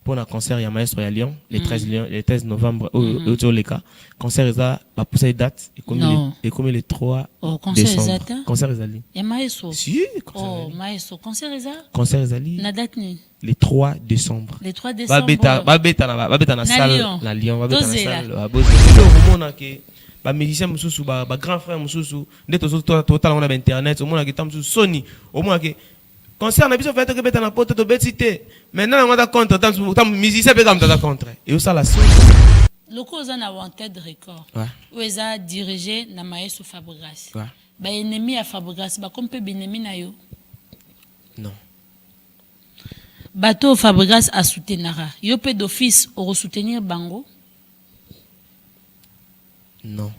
Pour un concert, il y a Maestro à Lyon, les 13 novembre, au Leka. Concert, il y a poussé date, et comme les 3 décembre. Concert, il y a il y a Maestro. Si, Maestro. Concert, il y a concert, il y a na date ni les 3 décembre. Les 3 décembre. Babeta na salle, na Lyon, babeta na salle, ba musicien mususu ba grand frère mususu ndeto total on a internet au monde qui tam Sony au monde qui concert na biso fait que beta na poto to betité maintenant on a contre tam musicien pe comme ta contre et ça la Sony le cause na wanted record où eza dirigé na Maestro Fabregas ba ennemi à Fabregas ba comme pe binemi na yo non bateau Fabregas a soutenara yo pe d'office au soutenir bango. Non.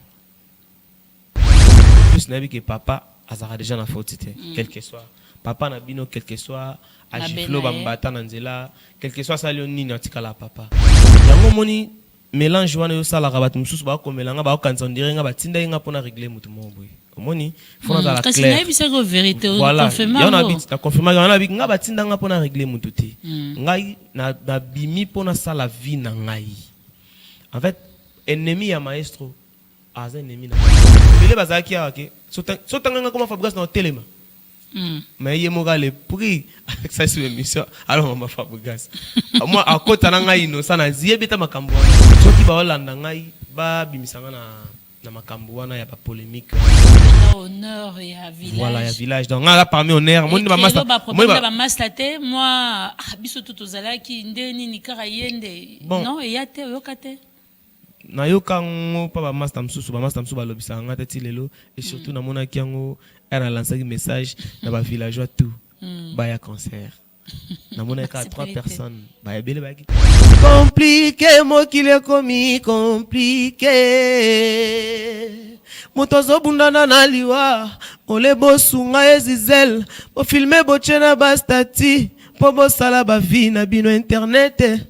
Plus n'a que papa azara déjà na faute quel que soit papa na bino quel que soit agiflo bambata na nzela quel que soit ça lioni na tikala papa yango moni mélange wana yo sala rabat mususu ba ko melanga ba kanza ndire nga batinda nga pona régler mutu moboy omoni fona za la clair kasi na bisa ko vérité confirmer on habite ta confirmer on habite nga batinda nga pona régler mutu te ngai na bimi pona sala vie na ngai en fait ennemi ya Maestro az ennemi na bile bazaki yake sotanga comme Fabregas na telema mais yemoga le prix avec ça sur émission alors mama Fabregas moi à côté na ngai no sana ziebeta makambo soki ba Hollanda ngai ba bimisanga na makambo wana ya ba polémique honneur ya village voilà ya village donc là parmi honneur moi ba master moi biso tutozalaki ndeni ni kara yende non et yate yokate na yokango pa ba master msusu ba lobisa ngata ti lelo et surtout na mona kiango elle a lancé un message na ba villageois tout ba ya concert na mona ka 3 personnes ba ya bele ba ki compliqué mo kile komi compliqué motozo bundana na liwa ole bosunga ezizel bo filmer bo chena ba stati po bo sala ba vie na bino internet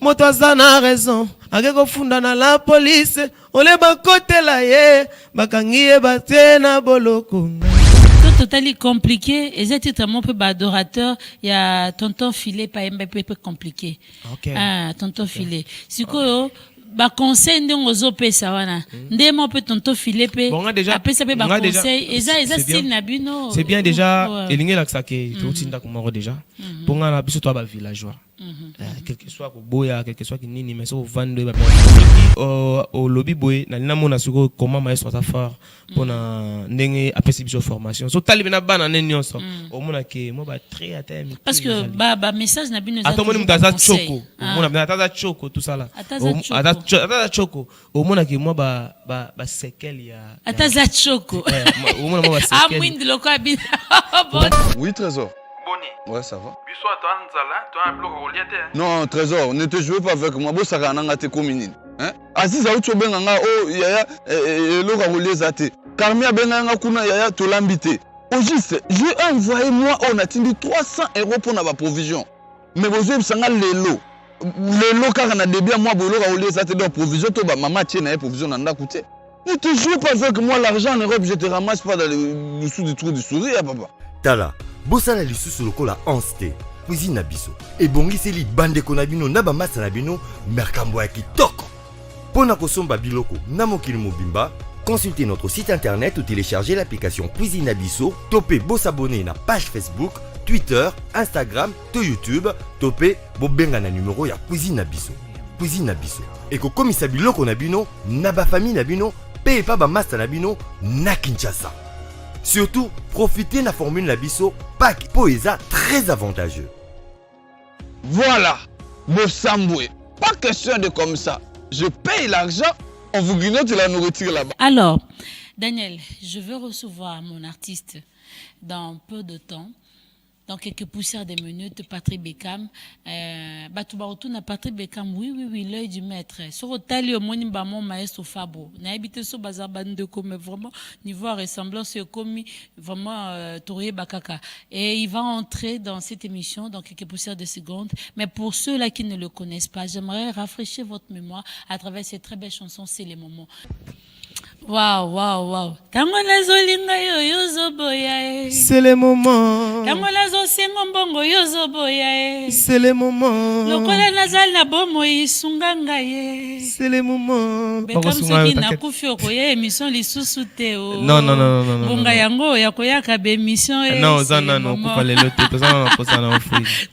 motoza na raison akeko funda na la police ole bakotela ye bakangi ye batena boloko totally compliqué et c'est tellement peu adorateur il y a tonton filet pas peu compliqué tonton filet sikoyo ba conseil ndongo zo pesa wana ndemo pe tonton filet pe apesa pe ba conseil eza style na bino c'est bien déjà elingela ksake to tinda komoro déjà ponga na biso to ba villageois quel que soit boya quel que soit nini mais so vendre ba au lobby boy na lina mona suko comment Maestro ta fort pona ndenge apesi biso formation so tali na bana nenyoso au mona ke mo ba très atteint parce que ba message na bino za atomoni mutaza choko mona na taza choko tout ça là ataza choko au mona ke mo ba sequel ya ataza choko au mona mo ba sequel mwindi loko abi oui trésor Boni. Ouais, ça va. Biso toi nzala, toi un bloc relié. Non, trésor, ne te jouez pas avec moi. Bo saka nanga te communine. Hein? Aziz a ucho benga oh yaya loka relié zate. Karmia benga kuna yaya to lambité. Au juste, j'ai envoyé moi on a tindi 300 € pour na ba provision. Mais bozo bisanga lelo. Lelo kaka na débia moi bo loka relié zate donc provision to ba mama tie na provision na nda coûter. Ne te jouez pas avec moi, l'argent en Europe, je te ramasse pas dans le dessous du trou du sourire, papa. Tala, bosala lisusu lokola anste, cuisine na biso. Et bongiseli bande konabino na ba masa na bino, merkambo ya kitoko. Pona kosomba biloko na mokili mobimba, consultez notre site internet ou téléchargez l'application Cuisine Abisso, topez beau s'abonner na page Facebook, Twitter, Instagram, to YouTube, topez bo benga na numéro ya Cuisine Abisso. Cuisine Abisso. Et ko komisa biloko na bino, na ba famille na bino, paye pas ba masa na bino na Kinshasa. Surtout, profitez de la formule Nabisso, pack Poesa très avantageux. Voilà, Bossamboué. Pas question de comme ça. Je paye l'argent, on vous grignote la nourriture là-bas. Alors, Daniel, je veux recevoir mon artiste dans peu de temps. Dans quelques poussières des minutes, Patrick Beckham. Batoubaroutouna Patrick Beckham, oui, l'œil du maître. Sur Otali, au monimba, mon Maestro Fabo. N'habite sur Bazarbande comme vraiment, niveau ressemblance, c'est comme vraiment Touré Bakaka. Et il va entrer dans cette émission dans quelques poussières de secondes. Mais pour ceux-là qui ne le connaissent pas, j'aimerais rafraîchir votre mémoire à travers ces très belles chansons, c'est les moments. Wow. Tango nazolinga yo yozoboya e. C'est le moment. Tango nazosenga mbongo yozoboya e. C'est le moment. Lokola nazali na bomo isunga ngai e. C'est le moment. Bekam soki nakufi okoya émission lisusu te o. Non. Bonga yango ya koyaka be émission e. Non, non, coupa le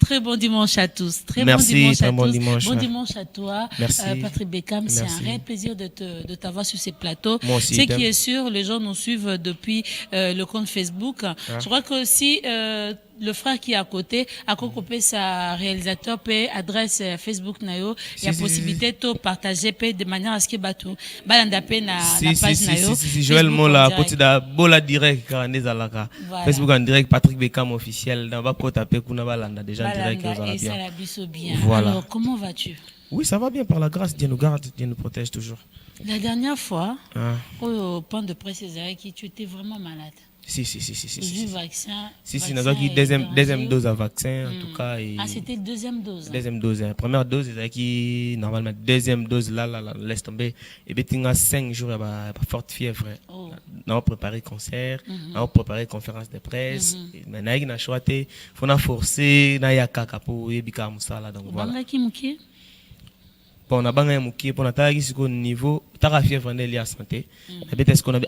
Très bon dimanche à tous. Merci, très bon dimanche. Bon dimanche à toi. Merci. Patrick Bekam, c'est un réel plaisir de t'avoir sur ces plateaux. Moi aussi. Ce qui est sûr, les gens nous suivent depuis le compte Facebook. Je crois que si le frère qui est à côté a coupé sa réalisateur peut adresse Facebook nayo, il y a possibilité de partager de manière à ce que batou balanda pe na page nayo. Si Joël Mola côté da bola direct kanez alaka. Facebook en direct Patrick Bekam officiel dans va côté pe kuna balanda déjà direct aux et ça la biso bien. Voilà. Alors comment vas-tu? Oui, ça va bien par la grâce, Dieu nous garde, Dieu nous protège toujours. La dernière fois, au point de presse, tu étais vraiment malade. Si. Vaccin. Si, deuxième dose à vaccin, en tout cas. Ah, c'était deuxième dose. Deuxième dose. Première dose, c'est qui, normalement, deuxième dose, là, laisse tomber. Et puis, tu as 5 jours, il y a forte fièvre. On a préparé concert, on a préparé conférence de presse. Maintenant, il y a choix, il faut forcer, il y a caca pour y bika musala. Donc voilà. Bon, on a bangé muki pour n'attaquer sur niveau, t'as fièvre dans la santé. Et puis, est-ce qu'on a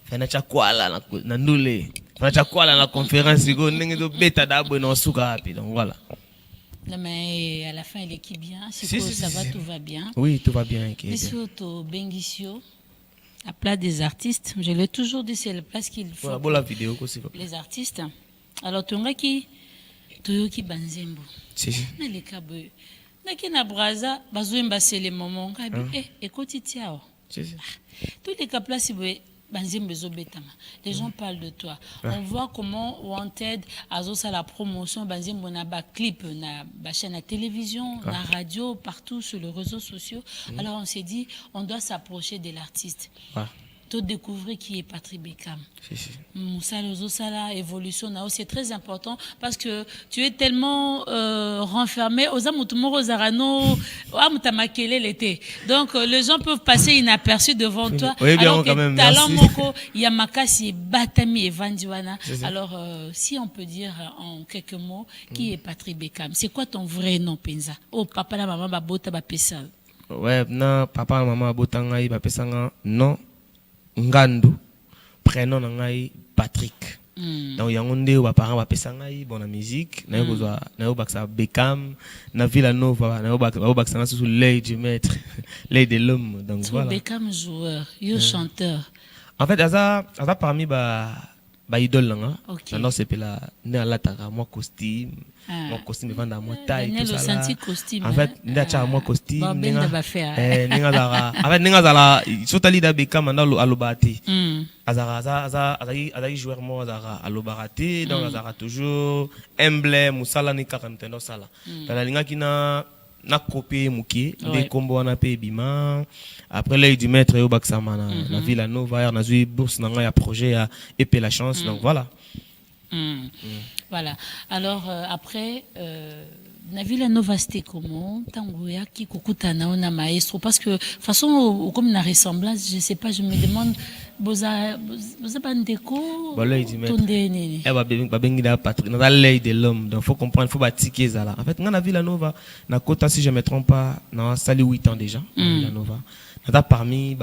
fanacha kwala na ndule fanacha kwala na conférence go ndenge do beta dabo na suka hapi donc voilà. Non mais à la fin il est bien, si ça va tout va bien. Oui, tout va bien. Et surtout Bengisio à plat des artistes, je l'ai toujours dit c'est la place qu'il faut. Voilà, la vidéo aussi. Les artistes. Alors tongaki toyoki banzembo. Si. Na le kabo. Na kina braza bazoemba c'est le moment ngabi écoute tiao. Si. Tous les cas place les gens parlent de toi. On voit comment Wanted a la promotion Banzembo na ba clip na ba chaîne à télévision, na radio, partout sur les réseaux sociaux. Alors on s'est dit on doit s'approcher de l'artiste. Tout découvrir qui est Patrick Bekam. Moussa Lozosala, évolution, c'est très important parce que tu es tellement renfermé. Donc les gens peuvent passer inaperçus devant toi. Oui, bien, alors que quand même, talent moko, Yamakasi, Batami et Vandiwana. Alors si on peut dire en quelques mots, qui est Patrick Bekam? C'est quoi ton vrai nom, Penza? Oh, papa la maman, babota, bapesa. Ouais, non, papa la maman, babota, bapesa, non. Ngandu prénom ngai Patrick. Donc yangonde wa parents ba pesa ngai bona musique na yokozwa na yobaksa Bekam na Villa Nova na yobaksa sous l'œil du maître l'œil de l'homme donc voilà. Bekam joueur, yo chanteur. En fait aza parmi ba idole nga. Non c'est pela ne alataka moi costume. Mon costume vend moi taille tout ça là. En fait ndacha moi costume ninga en fait ninga zala sotali da Bekam na alobati. Azari joueur moi azara alobarati donc azara toujours emblème musala ni 40 sala. Dans linga kina na copier muki des combos na pe bima après l'œil du maître au Baksama na Villa Nova na zui bourse na ya projet ya épée la chance donc voilà. Voilà. Alors après na Villa Nova c'était comment tango ya ki kokuta na ona maestro parce que façon comme na ressemblance je sais pas je me demande boza bandeko l'œil du maître ba bengi da Patrick na l'œil de l'homme donc faut comprendre faut batiquer ça là en fait na Villa Nova na kota si je me trompe pas na sali 8 ans déjà Villa Nova na parmi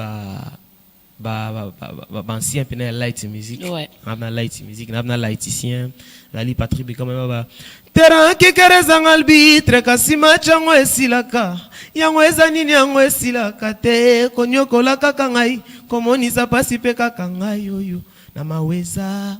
ancien pena light music na light music na lighticien ali Patrick Bekam ba terrain qui kerezanga arbitre kasima chango esilaka yango ezanini yango esilaka te konyokola kaka ngai komonisa pasi pe kaka ngai oyo na maweza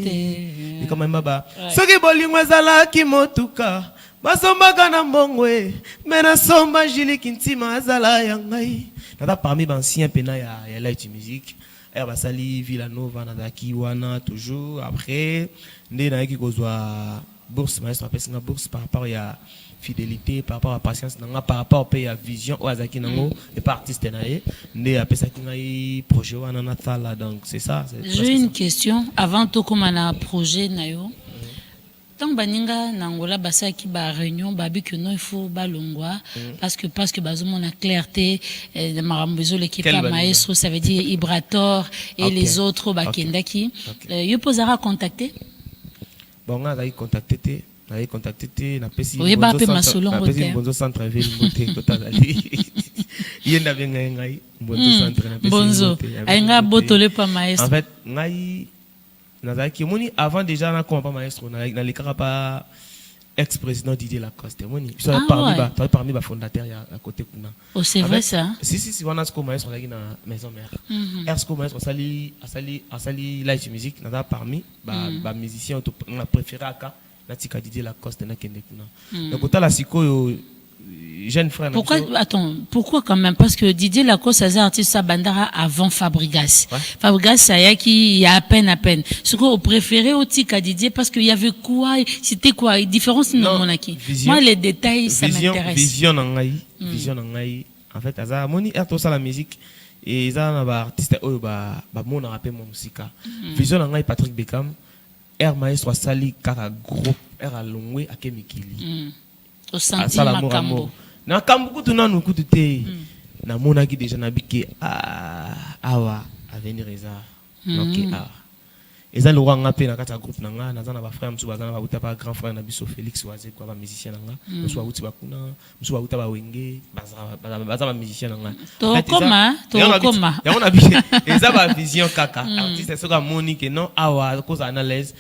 te kama mbaba soki bolingo ezalaki motuka basombaka na mbongwe mena somba jiliki ntima azala ya ngai nata parmi bancien pena ya light music basali Villa Nova nazaki wana toujours après nde nayaki kozwa bourse maestro apesinga bourse par rapport ya fidélité par rapport à patience nanga par rapport pe ya vision o azaki nango et pas artiste na ye nde apesaki ngai projet wana na tala donc c'est ça. J'ai une question avant tout comme un projet nayo tant baninga nangola basa qui ba réunion babi que non il faut balongwa parce que bazomon a clarté de marambezo l'équipe à maestro ça veut dire Ibrator et les autres bakendaki yo posera contacter bon on a contacté na pesi bonzo centre ville moté totally yenda benga ngai bonzo centre na pesi bonzo ainga botole pa maestro en fait ngai nazaki moni avant déjà na comme pas maestro na les pas ex-président Didier Lacoste moni tu parmi ba fondateur ya à côté kuna oh c'est vrai ça si on a ce maestro là na maison mère est-ce maestro sali live music na parmi ba musicien on a préféré aka na tika Didier Lacoste na kende kuna donc otala sikoyo jeune frère pourquoi quand même parce que Didier Lacoste c'est artiste à Bandara avant Fabregas Fabregas ça y a qui il y a à peine ce qu'on préférait au tika Didier parce qu'il y avait quoi c'était quoi différence non monaki moi les détails ça m'intéresse vision ngai en fait aza moni erto ça la musique et ça na ba artiste oyo ba mona rapper mon musika vision ngai Patrick Beckham maestro sali kaka groupe a longwe akemikili au senti makambo na kambu kutu nanu kutu te na mona ki déjà na bike awa avenir eza donc eza lo nga pe na kata groupe na nga na za na ba frère msu bazana ba uta ba grand frère na biso Félix Waze kwa ba musicien na nga msu ba uti bakuna msu ba uta ba wenge baza ba musicien na nga to koma ya on bike eza ba vision kaka artiste soka monique non awa cause analyse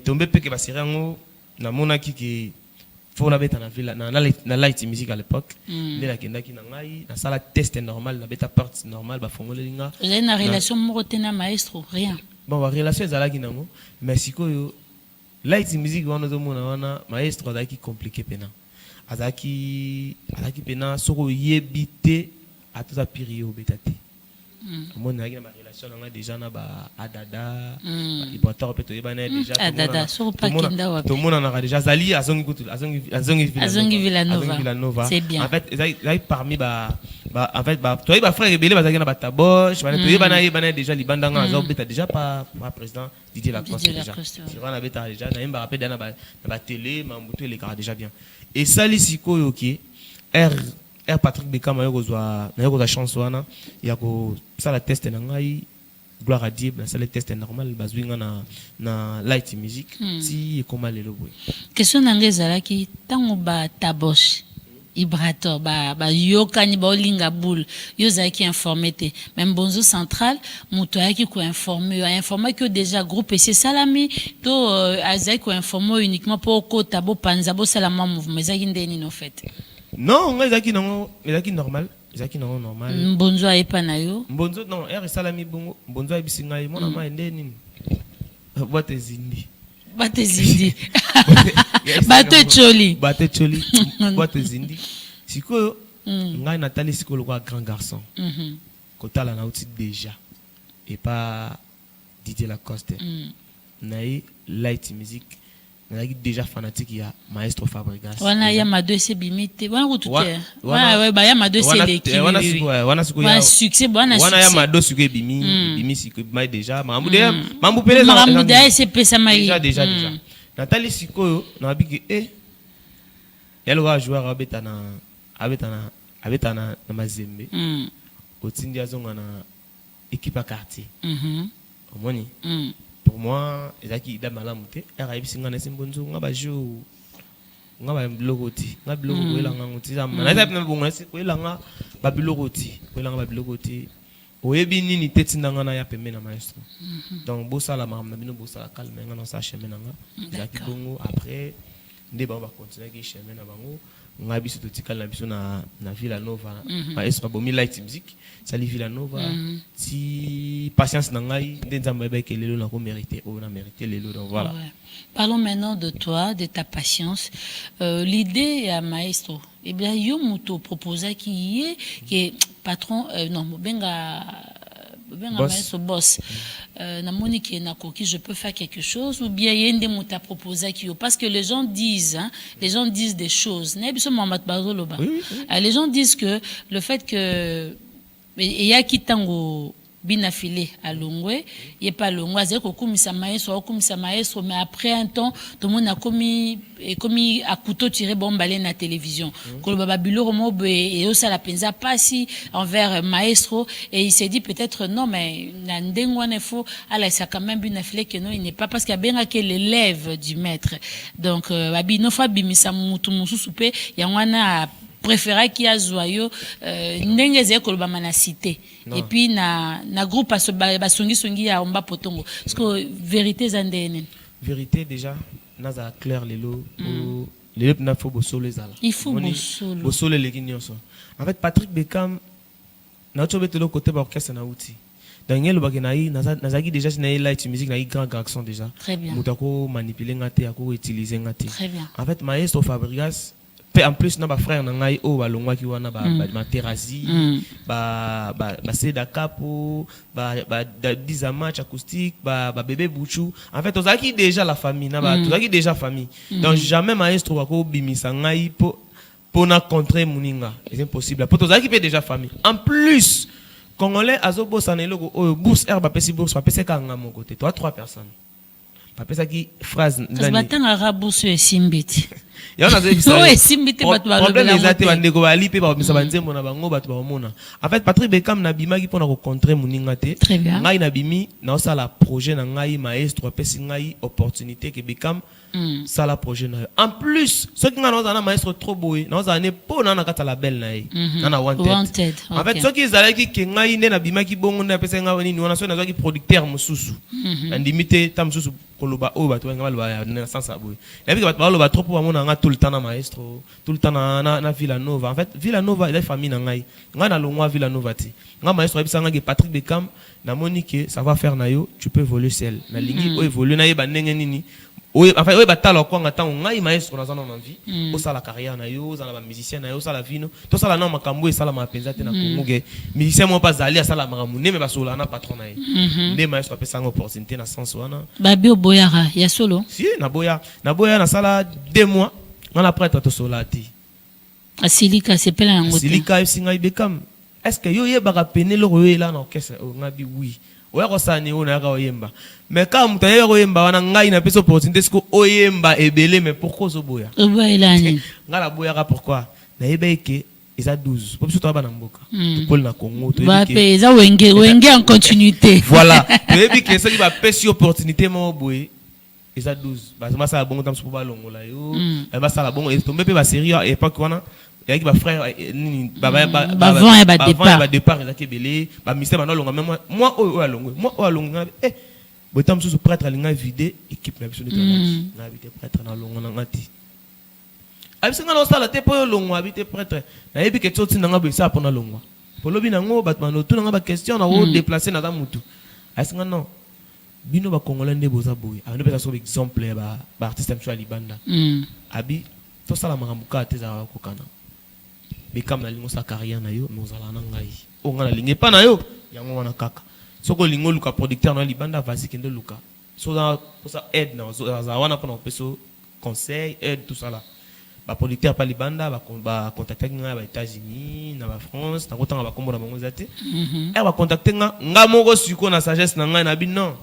tombe pe ke ba sirango na mona ki faut na beta na villa na light music à l'époque mais la kenda ki na ngai na sala test normal na beta partie normal ba fongolelinga vous avez une relation morotena maestro rien bon la relation ezalaki nango mais sikoyo light music wana zo mona maestro azaki compliqué pena azaki pena soko yebite atoza pirio betati mon na relation na déjà na ba adada Ibrator peut yebana déjà adada sur pas kinda wapi tout le monde en a déjà azongi Villanova c'est bien en fait ils parmi en fait toi ba frère rebelle bazaki na bataboche ba toi yebana déjà libandanga azo beta déjà pas président Didier Lacoste déjà tu vois na beta déjà na imba rappel na ba télé mambuto les gars déjà bien et sali sikoyo OK Patrick Beckham na yoko chance wana ya ko sala test na ngai gloire à Dieu na sala test normal bazwinga na light music si comment lelo boy question nangezala ki tango ba taboche Ibrator ba yokani ba olinga boule yoza ki informé te même bonzo central moto yaki ko informer que déjà groupe c'est salami to azai ko informer uniquement pour ko tabo panza bo salama mouvement zaki ndeni no fait non ezaki normal mbonzo ayepa na yo mbonzo non salami bongo mbonzo ayebisinga ye mona ma ende nini boate zindi bato choli boate zindi sikoyo ngai natali sikoyo kwa grand garçon kotala na outil déjà et pas Didier Lacoste naï light music nalaki déjà fanatique ya maestro Fabregas wana ya mado ese bimite wana kutute wana ya mado ese leki wana succès wana ya mado suke bimi siko mai déjà mambu pele mambu da ese pesa mai déjà natali sikoyo na biki yalo wa joueur abeta na mazembe otindi azonga na équipe à quartier omoni pour moi ezaki ida malamu te arayibisinga na simbonzo ngaba jo ngaba bilogoti ngaba bilogo kwelanga nguti zama na tape na bongo na kwelanga ba bilogoti oyebi nini tetindanga na ya pembe na maestro donc bosala mama bino bosala calme nga na sa chemin nga ezaki bongo après nde ba continuer ki chemin na bango ngabi biso totikala biso na Villanova maestro bomi light music sali Villanova si patience na ngai nde nzamba ba ke lelo na ko mériter on a mérité lelo donc voilà parlons maintenant de toi de ta patience l'idée à maestro et bien yo muto proposa qui est patron non benga maestro boss na monique na koki je peux faire quelque chose ou bien yende muta proposa qui parce que les gens disent des choses les gens disent que le fait que il y a qui tango bina filé à Longwe, il est pas Longwe, c'est comme ça maestro, mais après un temps, tout le monde a commis à couteau tiré bombalé na télévision. Quand le baba Bilo mob et aussi la penza passi envers maestro et il s'est dit peut-être non mais na ndengwane fo ala ça quand même bina filé que non il n'est pas parce qu'il y a bien que l'élève du maître. Donc babi no fa bimisa mutu mususu pe ya wana préféré qui a joyeux ndenge ze ko ba na cité et puis na groupe aso ba songi ya omba potongo parce que vérité zandene vérité déjà naza clair lelo lelo na faut bosolo ezala il faut bosolo les nyonso en fait Patrick Beckham na tobete le côté ba orchestre na outi Daniel Bagenai nazaki déjà na light music na grand garçon déjà très bien mutako manipuler ngate ako utiliser ngate très bien en fait maestro Fabregas en plus na ba frère na ngai o balongwa ki wana ba materazi ba seda capo ba disa match acoustique ba bébé Bouchou en fait ozaki déjà la famille na ba ozaki déjà famille donc jamais maestro wako bimisa ngai po na contrer muninga c'est impossible po ozaki pe déjà famille en plus congolais azobo saneloko o bourse herba pesi bourse pa pesa ka ngamo côté toi 3 personnes pa pesa ki phrase ndani batanga rabusu esimbiti problème ezate bandeko bali pe bamisa banzembo na bango bato baomona en fait Patrick Beckham na bimaki mpona kocontre moninga te ngai na bimi naosala projet na ngai maestro apesi ngai opportunité ke Beckham sala projet na yo en plus soki ngai naozala na maestro trop boye naozala ne mpo na kata label na ye na wanted en fait soki ezalaki ke ngai nde na bimaki bongo nde apesa ngai nini wana soki nazwaki producteur mosusu nandimi te ta mosusu koloba oyo bato banga baloba na sansa boye yabiki bato baloba trop po bamona nga tout le temps na maestro tout le temps na Villanova en fait Villanova est famille na ngai na longwa Villanova ti nga maestro yebisa nga ke Patrick Beckham na moni ke ça va faire na yo tu peux voler seul na lingi o évoluer na yeba ndenge nini en fait batalo kwa ngata ngai maestro na zana envie o sala carrière na yo za ba musicien na yo sala vino to sala na makambo e sala mapenza te na Congo ke musicien mo pas zali sala makamu ne me basola na patron na ye nde maestro apesa nga opportunité na sens wana babi oboyara ya solo si na boya na sala 2 mois on a prêtre to solati asilika sepela yango asilika singa Beckham est-ce que yo yebaka penelo roye là na orchestre ngabi oui oya ko sani ona ka oyemba mais quand muta ya ko yemba wana ngai na pesa opportunité siko oyemba ebele mais pourquoi zo boya oboyelani ngala boya ka pourquoi na yebeke eza 12 pour surtout ba na mboka to na Congo to ba pe eza wenge en continuité voilà to yebike ça qui va pesa opportunité mo boye eza 12 ba ma sala bongo tam so ba longola yo ba sala bongo et tomber pe ba série et pas quoi yaki ba frère nini ba départ ezaki belé ba ministère bana longa même moi o alongwe moi o alonga botam sous prêtre alinga vider équipe na biso de tournage na habité prêtre na longa na ngati abisinga na sala te po longa habité prêtre na yebi ke tsoti na ngabo isa pona longa polobi na ngo batma no tuna ngaba question na o déplacer na mutu asinga non bino ba congolais nde boza boy a ne pesa so exemple ba artiste mcho alibanda abi to sala makambuka te za kokana Beckham na lingo sa carrière na yo nous allons na ngai o ngana linge pa na yo yango wana kaka soko lingo luka producteur na libanda vas-y kende luka so za pour ça aide na za wana pona peso conseil aide tout ça là ba producteur pa libanda ba contacter nga ba États-Unis na ba France na kotanga ba kombo na bango zate ba contacter nga moko siko na sagesse na ngai na bi non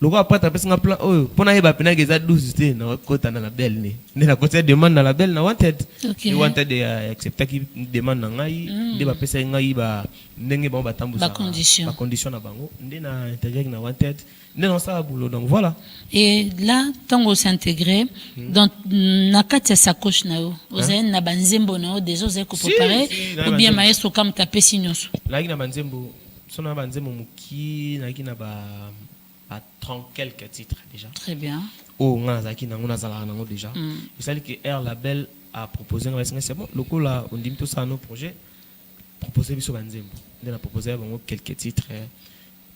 loko après ta pesa nga plan oh pona yeba pena ke za 12 te na kota na label ne na kota demande na label na wanted ni wanted de accepter ki demande na ngai de ba pesa ngai ba ndenge ba batambusa ba condition na bango nde na intégrer na wanted nde na ça boulot donc voilà et là tango s'intégrer dans na kati ya sacoche na yo ozaine na banzembo na yo déjà ozaine ko préparer ou bien maestro comme taper signons là ina banzembo sona banzembo muki na kina ba 30 quelques titres déjà. Très bien. Oh, on a zaki nango na zala nango déjà. Il s'agit que Air Label a proposé c'est bon. Loco là, on dit tout ça à nos projets. Proposer biso banzembo. On a proposé quelques titres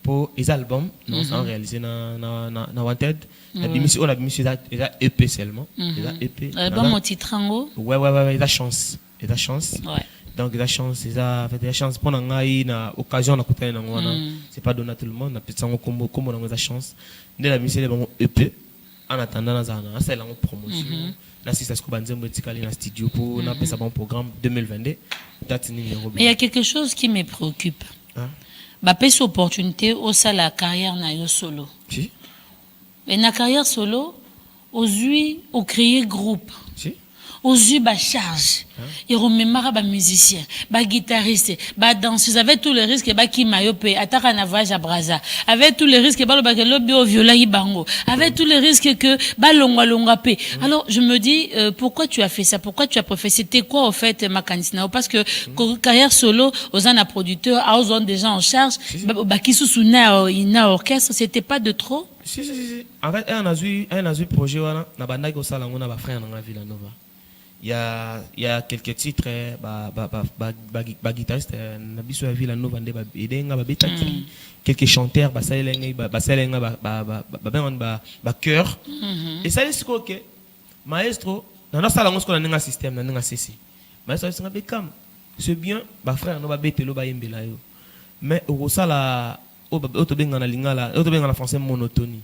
pour les albums. Non, ça réalisé na Wanted. La bimisi, la bimisi est EP seulement. Déjà EP. Album au titre ango. Ouais, il a chance. Il a chance. Ouais. Donc la chance, c'est ça. Fait la chance pour ngai na occasion na kutana na ngwana. C'est pas donné à tout le monde. Na peut sango combo na la chance. Dès la musique les bon EP. En attendant na zana, c'est la promotion. Là si ça se banzembo etikali na studio pour na pesa bon programme 2022. Date numéro. Mais il y a quelque chose qui me préoccupe. bapesi opportunité osala carrière na yo solo. Si. Et na carrière solo, ozui au créer groupe. Si. Ozui ba charge. Et rememara ba musicien, ba guitariste, ba danseuse avec tous les risques ba ki mayope ataka na voyage à Brazza. Avec tous les risques ba lo ba ke lobi o viola bango. Avec tous les risques que ba longa pe. Alors je me dis pourquoi tu as fait ça? Pourquoi tu as préféré? C'était quoi au fait ma candidature? Parce que carrière solo, aux un producteur, aux on déjà en charge, ba ki susuna ina orchestre, c'était pas de trop? Si. En fait, un a eu projet na banda ko sala ngona ba frère na Villanova. Il y a quelques titres guitariste na biso ya Villanova nde ba edenga ba betaki quelques chanteurs ba salenga ba chœur et ça c'est OK maestro na sala ngos ko na nga système na nga cc maestro singa bekam c'est bien ba frère no ba betelo ba yembela yo mais au sala autobenga na lingala autobenga na français monotonie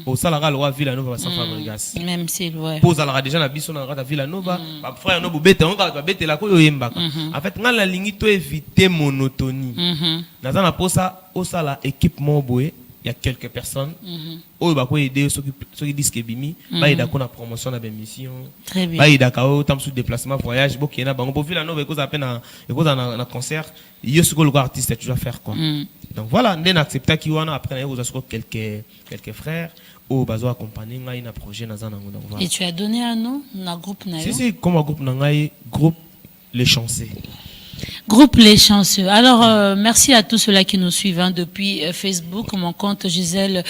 au salara loi Villanova ba Fabregas même si ouais pose ala déjà na biso na rata Villanova ba frère no bobete on ka betela ko yo yembaka en fait ngala lingi to éviter monotonie na za na posa au sala équipement boé il y a quelques personnes oh ba ko aider ceux qui disent que bimi ba ida ko na promotion na émission ba ida ka o tam sous déplacement voyage bo ki na bango po Villanova ko za pena ko za na concert yo ce que le artiste tu vas faire quoi. Donc voilà, on a accepté qu'il y a après quelques frères au bazo accompagner ngai na projet na zana ngona. Et tu as donné un nom na groupe na yo? Si comme un groupe na ngai groupe Les Chanceux. Groupe Les Chanceux. Alors, merci à tous ceux-là qui nous suivent depuis Facebook, mon compte Gisèle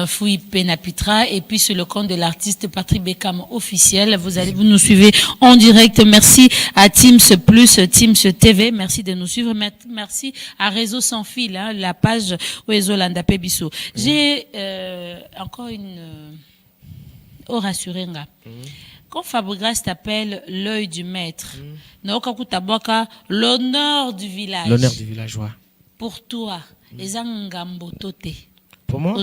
Fouy Penapitra, et puis sur le compte de l'artiste Patrick Bekam officiel. Vous nous suivez en direct. Merci à Teams Plus, Teams TV. Merci de nous suivre. Merci à Réseau Sans Fil, la page Oezolanda Pebiso. J'ai encore une... Oh, rassurenga. Quand Fabregas t'appelle l'œil du maître, l'honneur du village. L'honneur du villageois. Pour toi, les angambotote. Pour moi,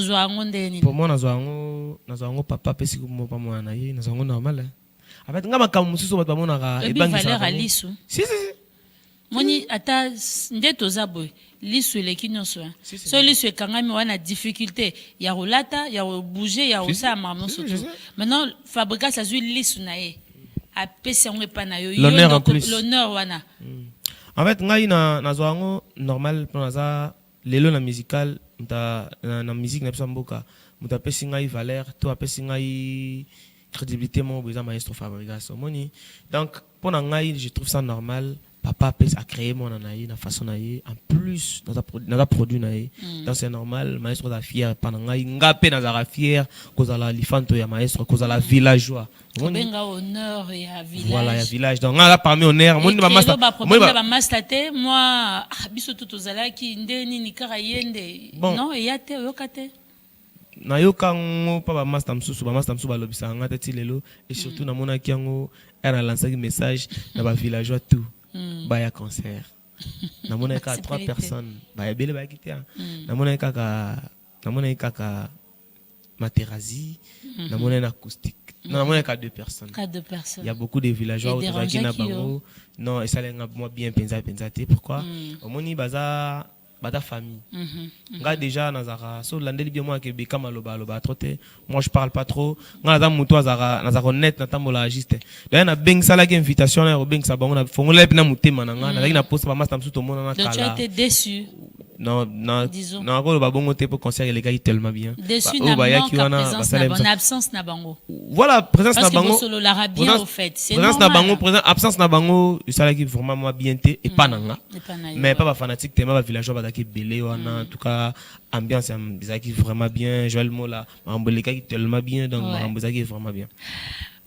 nazo papa pesi ko mo pa mo na ye, nazo normal. En fait, ngama kam mususu ba mo na e bangi valeur à lisu. Si. Moni ata ndeto zaboy. Lisu le kinyoso. So lisu kangami wana difficulté ya rolata, ya bouger, ya osa maman surtout. Maintenant Fabregas a joué lisu na ye. A pesi on pa na yo. L'honneur en plus. L'honneur wana. En fait, ngai na zo normal pour naza lelo na musical na musique na psamboka. Muta pesi ngai valeur, to apesi ngai crédibilité mon besoin maestro Fabregas. Moni. Donc pour ngai je trouve ça normal. Papa a créé mon anaï, na façon naïe, en plus, dans un produit naïe. Donc c'est normal, maestro est fier, pendant naïe, ngapé n'a fier, cause à la lifanto ya maestro, cause à la villageois. Benga honneur et à village. Voilà, il y a village. Donc là, parmi honneur, moi, moi, biso tout aux ala qui ndeni ni karayende. Non, et yate, yokate. Na yokango pa ba master msusu ba lobisa ngata tilelo et surtout na mona kiango era lancer message na ba villageois tout. Bah, il y a concert. Dans mon cas, 3 personnes. Bah, il y a belle baguette. Dans mon cas, Materazzi. Dans mon cas, acoustique. Dans mon cas, 2 personnes. 2 personnes. Il y a beaucoup de villageois qui n'ont pas. Non, et ça, les moi bien pensé. Pourquoi? Au moins, baza. Bata famille. Nga déjà nazara so landeli bien moi que Bekam aloba troté. Moi je parle pas trop. Nga na muto azara net na tambola juste. Là na beng sala ki invitation na beng sa bango na fongo lepi na mutema na nga na poste ba master msuto mona na kala. Donc tu as été déçu. Non, encore le babongo te pour concert les gars tellement bien. Déçu na bonne absence na bango. Voilà, présence na bango. Parce que solo la bien au fait. C'est présence na bango, présence absence na bango, ça qui vraiment moi bien té et pas nanga. Mais pas fanatique tellement ba villageois ba qui belé en tout cas ambiance qui vraiment bien, Joël Mola, Mamboleka qui tellement bien donc Mamboleka qui vraiment bien.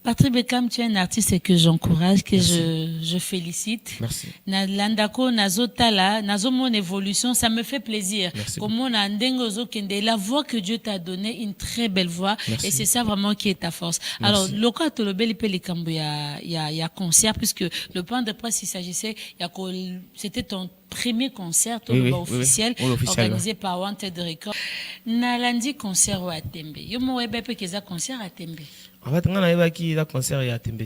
Patrick Bekam, tu es un artiste que j'encourage, que je félicite. Merci. Landako, Nazotala, Nazo mon évolution, ça me fait plaisir. Comme on a la voix que Dieu t'a donnée, une très belle voix. Merci. Et c'est ça vraiment qui est ta force. Merci. Alors, local Tolobel il y a concert, puisque le point de presse, il s'agissait, c'était ton premier concert officiel, organisé par Wanted Records. Nalandi concert à Tembe. Yo mo webe pe keza concert à Tembe. En fait, on a eu un concert à Tembe.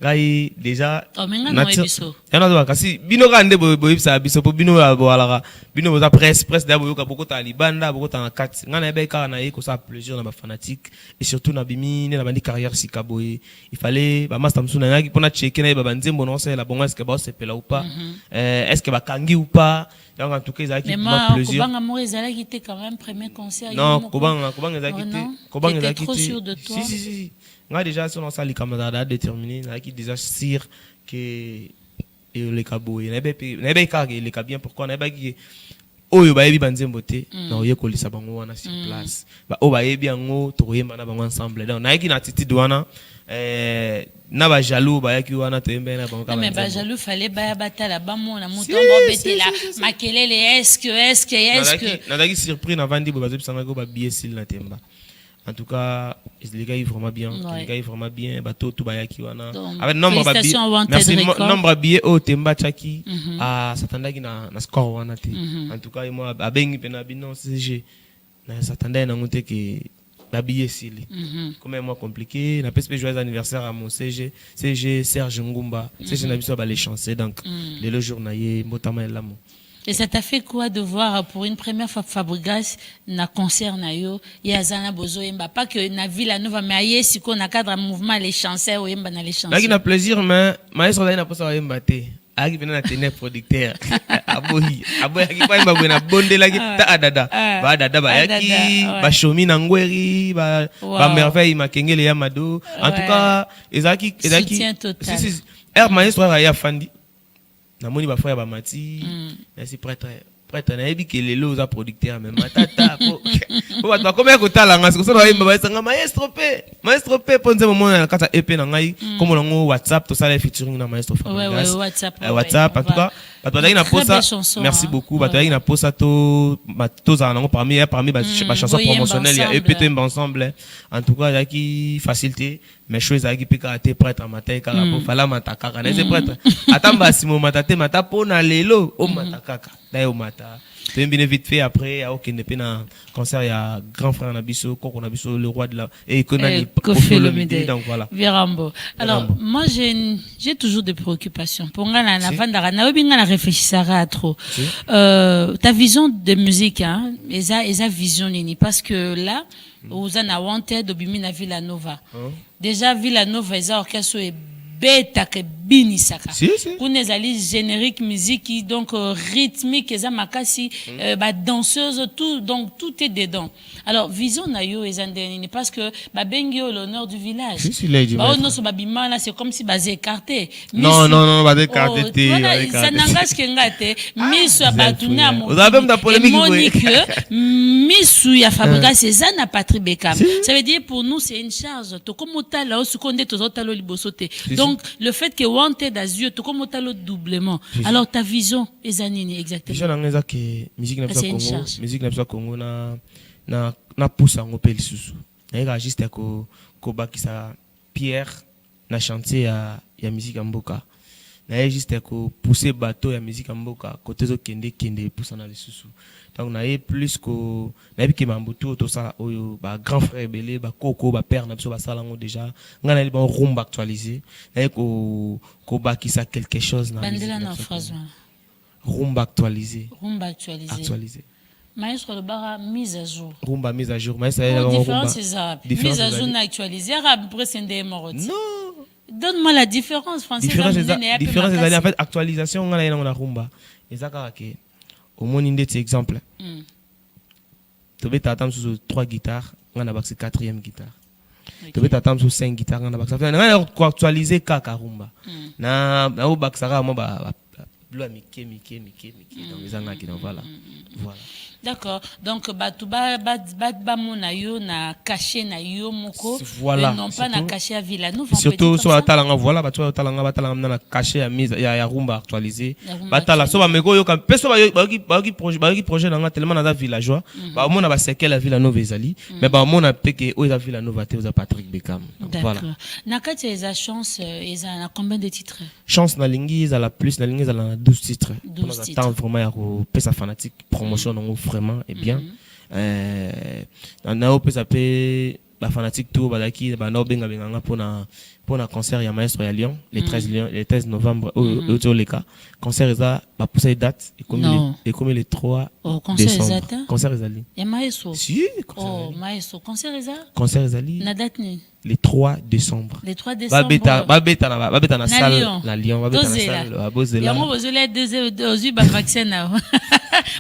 ngai déjà Oh, mais nga no ebiso. yana to kasi bino kande boyipsa biso po bino ya boalaka bino boza presse da boyoka bokota libanda bokota na kati nga na yeba kaka na ye ko sa plaisir na ba fanatique et surtout na bimi na bandi carrière sikaboye il fallait ba master msuna ngaki pona checker na ba banzembo no sala bongo est-ce que ba sepela ou pas est-ce que ba kangi ou pas donc en tout cas ça qui m'a plaisir. Mais moi, Kobanga Morizala qui était quand même premier concert. Non, Kobanga était trop sûr de toi. Si. Nga déjà sur ça les camarades déterminés, là qui déjà sûr que les kaboy, n'ebe ka les ka bien pourquoi n'ebe qui oyo ba yebi banzembo te na oye ko lisa bango wana sur place. Ba o ba yebi ango to yemba na bango ensemble. Donc na ki na attitude wana na ba jaloux ba yaki wana to yemba na bango ka. Mais ba jaloux fallait ba batala ba mona mutombo betela makelele est-ce que na daki surpris na vandi ba zebisanga ko ba biesil na temba. En tout cas, les gars, ils vraiment bien. Les gars, ils vraiment bien. Bateau, tout bayaki wana. Avec nombre de billets. Merci. Nombre de billets au Temba Chaki. À s'attendait na score wana te. En tout cas, moi, à bengi pena bino CG. Na s'attendait na monter que la billet sili. Comme moi compliqué. Na PSP joyeux anniversaire à mon CG Serge Ngumba. CG na biso ba les chancer donc le jour na ye motama elamo. Et ça t'a fait quoi de voir pour une première fois Fabregas na concert na yo yazana bozo yemba pas que na Villa Nova mais aye siko na cadre mouvement les chanseurs yemba na les chanseurs. Là qui na plaisir mais maestro là na posa yemba te. Aki vena na tenir producteur. Abohi aki pa yemba na bonde là qui ta adada. Ba dada ba yaki ba shomi na ngweri ba merveille makengele ya mado. En tout cas ezaki si maestro ya fandi. Namoni ba frère ba mati merci prêtre na yebi ke lelo za producteur mais matata po ba combien ko tala nga so na yimba ba sanga maestro pe ponze mo na kata EP na ngai comme na WhatsApp to sala featuring na maestro Fabregas WhatsApp en tout cas bataki na posa merci beaucoup bataki na posa to za nango parmi ba chanson promotionnelle ya EP to ensemble en tout cas yaki facilité mais choses à qui pika te prêtre matin kaka po fala mataka na c'est prêtre atamba simo matate mata po na lelo o matakaka d'ailleurs mata c'est bien vite fait après à aucun depuis na concert il y a grand frère Nabiso Koko Nabiso le roi de la et Konani donc voilà Virambo. Alors moi j'ai toujours des préoccupations pour nga na vandara na obinga na réfléchissara trop ta vision de musique hein eza vision nini parce que là Ozana Wanted obimi na Villa Nova déjà Villa Nova eza orchestre et beta ke bini saka kuna zali générique musique donc rythmique eza makasi ba danseuse tout donc tout est dedans alors vision na yo ezandeni parce que ba bengi l'honneur du village ba ono so babima là c'est comme si ba écarté non ba écarté ça n'engage que ngate misu abatuna mo vous avez même la polémique Monique misu ya Fabregas eza na Patrick Bekam ça veut dire pour nous c'est une charge to comme otala o sukonde to zotalo libosote donc le fait que Wanted azio to comme otalo doublement alors ta vision ezanini exactement vision ngeza que musique na biso Congo na poussa ngo pe lisusu na juste ko bakisa Pierre na chantier ya musique ya mboka na juste ko pousser bateau ya musique ya mboka côté zo kende poussa na lisusu donc na plus ko na bi ke mambutu to ça oyo ba grand frère belé ba koko ba père na biso ba sala ngo déjà ngana li bon rumba actualisé na ko bakisa quelque chose na bandela na phrase rumba actualisé Maestro le bara mise à jour. Rumba mise à jour. Maestro la différence c'est ça. Mise à jour na actualisé arabe presende moroti. Non. Donne-moi la différence française. Différence c'est en fait actualisation ngana ina na rumba. Ezaka ke au moins inde exemple. Tu veux t'attendre sur 3 guitares, ngana baxi 4e guitare. Tu veux t'attendre sur 5 guitares ngana baxi. Ngana ko actualiser kaka rumba. Na o baxara mo ba blua mike donc ezanga ki donc voilà. D'accord. Donc batuba mona yo na caché na yo moko voilà. Non pas na caché à Villa Nova. Surtout sur talanga voilà batu talanga batalanga na caché à mise ya rumba actualisé. Batala so ba meko yo ka peso ba projet na tellement na villageois. Ba mona ba sekel la Villa Nova ezali mais ba mona peke o za Villa Nova te o Patrick Bekam. Voilà. Na kati eza chance eza na combien de titres? Chance na lingi eza la plus na lingi eza la 12 titres. On attend vraiment ya ko pesa fanatique promotion vraiment et bien. On a peut s'appeler ba fanatique tout balaki ba no benga benga pour na concert ya maestro ya Lyon les 13 novembre au les cas concert eza ba pousser date et comme les 3 décembre concert ezali ya maestro si maestro concert ezali na date ni les 3 décembre les 3 décembre ba beta na salle na Lyon ba beta na salle ba bozela ya mo bozela 2 ba vaccin na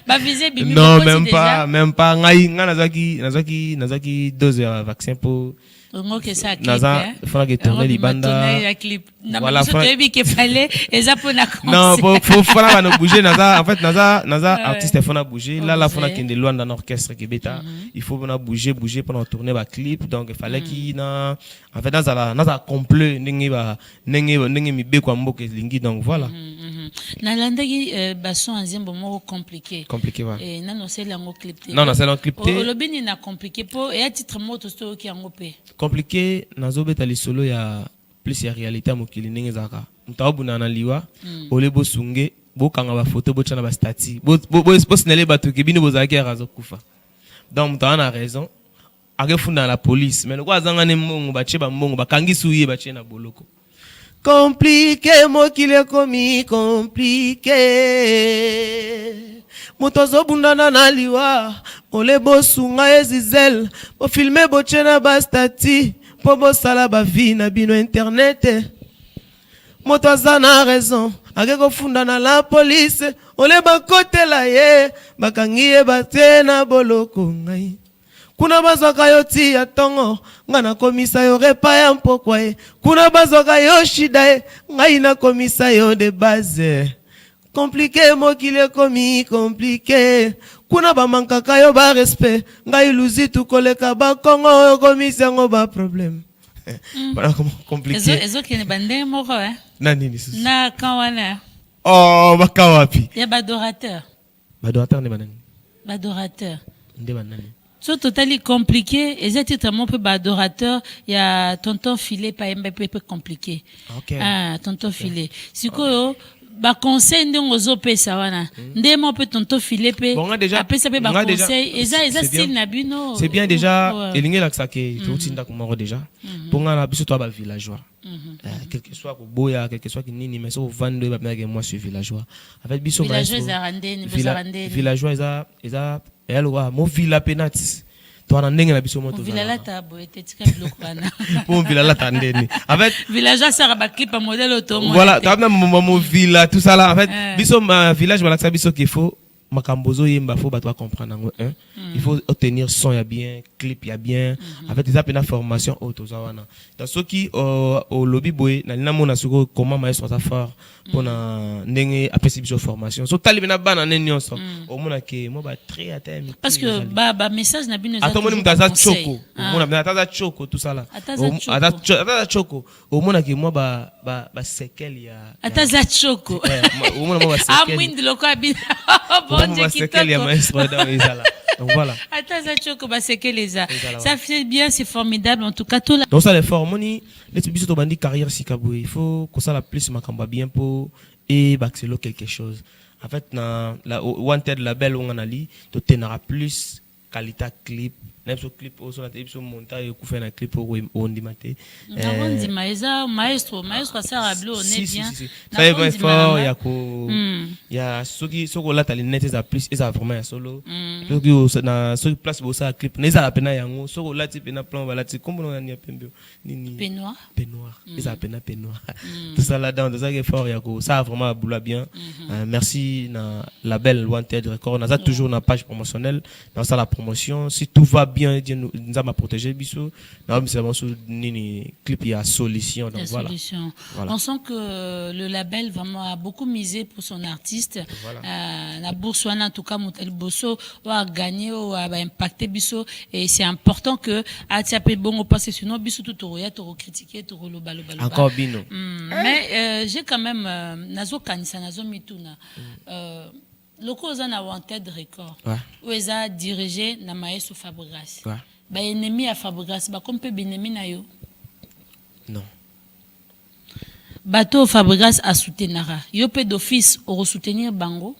ba viser bimi non même pas ngai nazaki 2 vaccin pour ngoke ça clip naza fera que tourner libanda voilà faut que fallait eza pour na non faut fera na bouger naza en fait naza artiste faut na bouger là faut na kende loin dans orchestre qui beta il faut na bouger pendant tourner ba clip donc il fallait qu'il na en fait naza complet ndenge mi be kwa mboke lingi donc voilà na landaki bason nzembo moko compliqué wa et nano c'est lango clip non c'est lango clip te lobini na compliqué po et titre moto sto ki yango pe compliqué nazobeta lisolo ya plus ya réalité ya mokili ndenge ezalaka moto abunda na liwa ole bosunge bokanga bafoto botya ba stati bosinale bato ke bino bozalaki yaka azokufa donc moto ana raison akefunda na la police mais loko azanga ne mbongo batie bambongo bakangisi uye batie na boloko compliqué mokili ekomi compliqué moto azobundana na liwa ole bosunga ezizel bofilme botie na bastati mpo bosala bavi na bino internet moto aza na raison ake kofunda na la police ole bakotela ye bakangi ye batie na boloko ngai kuna bazwaka yo ti ya tongo nga nakomisa yo repa ya mpokwa ye kuna bazwaka yo shida ye ngai nakomisa yo de base compliqué mokili ekomi compliqué kuna bamankaka yo ba respect ngai luzi tukoleka bakongo oyo komisi yango ba problème bana compliqué ezokene bande moko na nini susu na kawana baka wapi ya badorateur ne banani badorateur nde banani so totally compliqué et titre mon peu adorateur il y a tonton filet pas peu compliqué tonton filet sikoyo ba conseil ndongo zo pesa wana ndemo pe tonton filet pe apesa pe ba conseil eza style na bino c'est bien déjà elingela ksake totinda komoro déjà ponga na biso to ba villageois quel que soit ko boya quel que soit nini mais so vendre ba mega moi sur villageois avec biso villageois eza elwa mo villa penati to ana ndenge na biso moto villa la tabo etetika biloko bana bon villa la tandeni en fait villageois ça ba clip modèle auto voilà tabna mo villa tout ça là en fait biso ma village voilà ça biso qu'il faut makambozo yemba faut bato comprendre ngo il faut obtenir son ya bien clip ya bien en fait ça pena formation auto ça wana dans ce qui au lobby boy na lina mona suko comment maestro ça fort pour na ndenge apesi biso formation so tali bena bana neni nyonso au mona ke mo ba très atteint parce que ba message na bino za atomoni mutaza choko mona bena taza choko tout ça là ataza choko au mona ke mo ba sekel ya ataza choko au mona mo ba sekel mwindi loko abina donc voilà. Ça fait bien, c'est formidable en tout cas tout là. Donc ça les formoni, les biso to bandi carrière sikabou, il faut que ça la plus makamba bien pour et baxelo quelque chose. En fait na la wanted label on ali, to tenera plus qualité clip. N'importe clip au son atelier sur montage et faire un clip au ondimate. Maestro ça rablo on est bien. Ça est fort il y a ko il y a ceux qui là t'as les net ça plus et ça vraiment un solo. Ceux qui na ceux place pour ça clip ne ça pena yango ceux là type na plan voilà comme on a ni pembe ni peignoir ils appellent peignoir tout ça là dedans ça qui est fort il y a ko ça vraiment boula bien. Merci na label Wanted Record on a toujours une page promotionnelle dans ça la promotion si tout va bien Dieu nous a protégé biso non c'est vraiment sur nini clip il y a solution donc voilà. On sent que le label vraiment a beaucoup misé pour son artiste la bourse en tout cas Motel Bosso a gagné ou a impacté biso et c'est important que a tiapé bon parce que sinon biso tout roya tout critiquer tout lo balo encore bino mais j'ai quand même nazo kanisa nazo mituna loko oza na Wanted Record ou eza dirigé na maestro Fabregas ba ennemi ya Fabregas ba kompe binemi na yo non bato Fabregas a soutenara yo pe d'office au soutenir bango